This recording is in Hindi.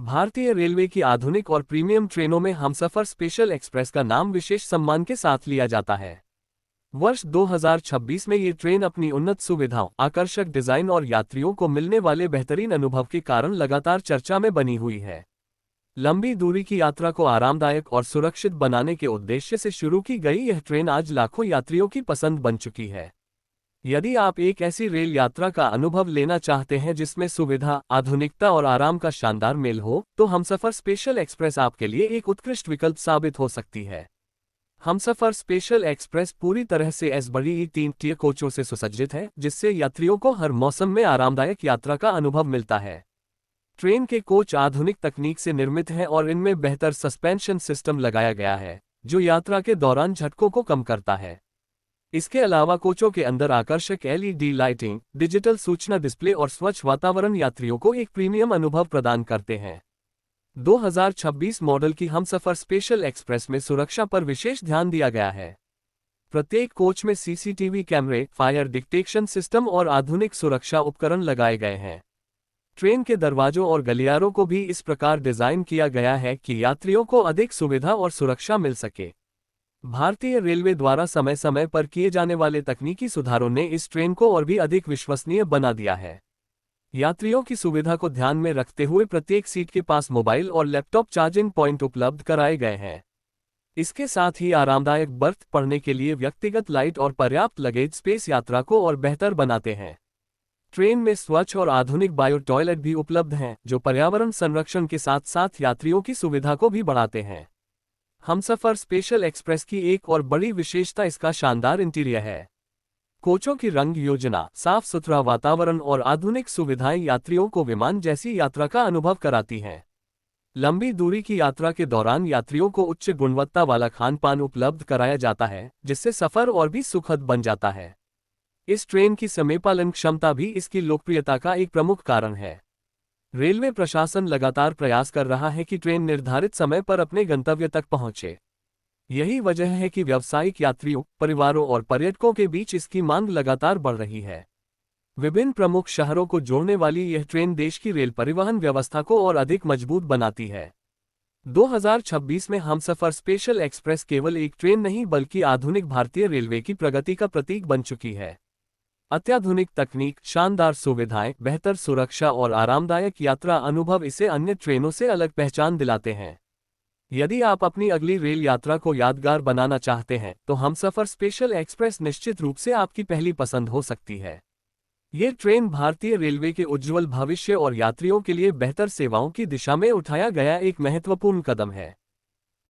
भारतीय रेलवे की आधुनिक और प्रीमियम ट्रेनों में हमसफर स्पेशल एक्सप्रेस का नाम विशेष सम्मान के साथ लिया जाता है। वर्ष 2026 में ये ट्रेन अपनी उन्नत सुविधाओं, आकर्षक डिजाइन और यात्रियों को मिलने वाले बेहतरीन अनुभव के कारण लगातार चर्चा में बनी हुई है। लंबी दूरी की यात्रा को आरामदायक और सुरक्षित बनाने के उद्देश्य से शुरू की गई यह ट्रेन आज लाखों यात्रियों की पसंद बन चुकी है। यदि आप एक ऐसी रेल यात्रा का अनुभव लेना चाहते हैं जिसमें सुविधा, आधुनिकता और आराम का शानदार मेल हो, तो हमसफर स्पेशल एक्सप्रेस आपके लिए एक उत्कृष्ट विकल्प साबित हो सकती है। हमसफर स्पेशल एक्सप्रेस पूरी तरह से बड़ी 3 टियर कोचों से सुसज्जित है, जिससे यात्रियों को हर मौसम में आरामदायक यात्रा का अनुभव मिलता है। ट्रेन के कोच आधुनिक तकनीक से निर्मित हैं और इनमें बेहतर सस्पेंशन सिस्टम लगाया गया है, जो यात्रा के दौरान झटकों को कम करता है। इसके अलावा कोचों के अंदर आकर्षक एलईडी लाइटिंग, डिजिटल सूचना डिस्प्ले और स्वच्छ वातावरण यात्रियों को एक प्रीमियम अनुभव प्रदान करते हैं। 2026 मॉडल की हमसफर स्पेशल एक्सप्रेस में सुरक्षा पर विशेष ध्यान दिया गया है। प्रत्येक कोच में सीसीटीवी कैमरे, फायर डिटेक्शन सिस्टम और आधुनिक सुरक्षा उपकरण लगाए गए हैं। ट्रेन के दरवाजों और गलियारों को भी इस प्रकार डिजाइन किया गया है कि यात्रियों को अधिक सुविधा और सुरक्षा मिल सके। भारतीय रेलवे द्वारा समय समय पर किए जाने वाले तकनीकी सुधारों ने इस ट्रेन को और भी अधिक विश्वसनीय बना दिया है। यात्रियों की सुविधा को ध्यान में रखते हुए प्रत्येक सीट के पास मोबाइल और लैपटॉप चार्जिंग पॉइंट उपलब्ध कराए गए हैं। इसके साथ ही आरामदायक बर्थ पढ़ने के लिए व्यक्तिगत लाइट और पर्याप्त लगेज स्पेस यात्रा को और बेहतर बनाते हैं। ट्रेन में स्वच्छ और आधुनिक बायो टॉयलेट भी उपलब्ध हैं, जो पर्यावरण संरक्षण के साथ साथ यात्रियों की सुविधा को भी बढ़ाते हैं। हमसफर स्पेशल एक्सप्रेस की एक और बड़ी विशेषता इसका शानदार इंटीरियर है। कोचों की रंग योजना, साफ सुथरा वातावरण और आधुनिक सुविधाएं यात्रियों को विमान जैसी यात्रा का अनुभव कराती हैं। लंबी दूरी की यात्रा के दौरान यात्रियों को उच्च गुणवत्ता वाला खान पान उपलब्ध कराया जाता है, जिससे सफर और भी सुखद बन जाता है। इस ट्रेन की समयपालन क्षमता भी इसकी लोकप्रियता का एक प्रमुख कारण है। रेलवे प्रशासन लगातार प्रयास कर रहा है कि ट्रेन निर्धारित समय पर अपने गंतव्य तक पहुंचे। यही वजह है कि व्यावसायिक यात्रियों, परिवारों और पर्यटकों के बीच इसकी मांग लगातार बढ़ रही है। विभिन्न प्रमुख शहरों को जोड़ने वाली यह ट्रेन देश की रेल परिवहन व्यवस्था को और अधिक मजबूत बनाती है। 2026 में हमसफर स्पेशल एक्सप्रेस केवल एक ट्रेन नहीं बल्कि आधुनिक भारतीय रेलवे की प्रगति का प्रतीक बन चुकी है। अत्याधुनिक तकनीक, शानदार सुविधाएं, बेहतर सुरक्षा और आरामदायक यात्रा अनुभव इसे अन्य ट्रेनों से अलग पहचान दिलाते हैं। यदि आप अपनी अगली रेल यात्रा को यादगार बनाना चाहते हैं, तो हमसफर स्पेशल एक्सप्रेस निश्चित रूप से आपकी पहली पसंद हो सकती है। ये ट्रेन भारतीय रेलवे के उज्ज्वल भविष्य और यात्रियों के लिए बेहतर सेवाओं की दिशा में उठाया गया एक महत्वपूर्ण कदम है।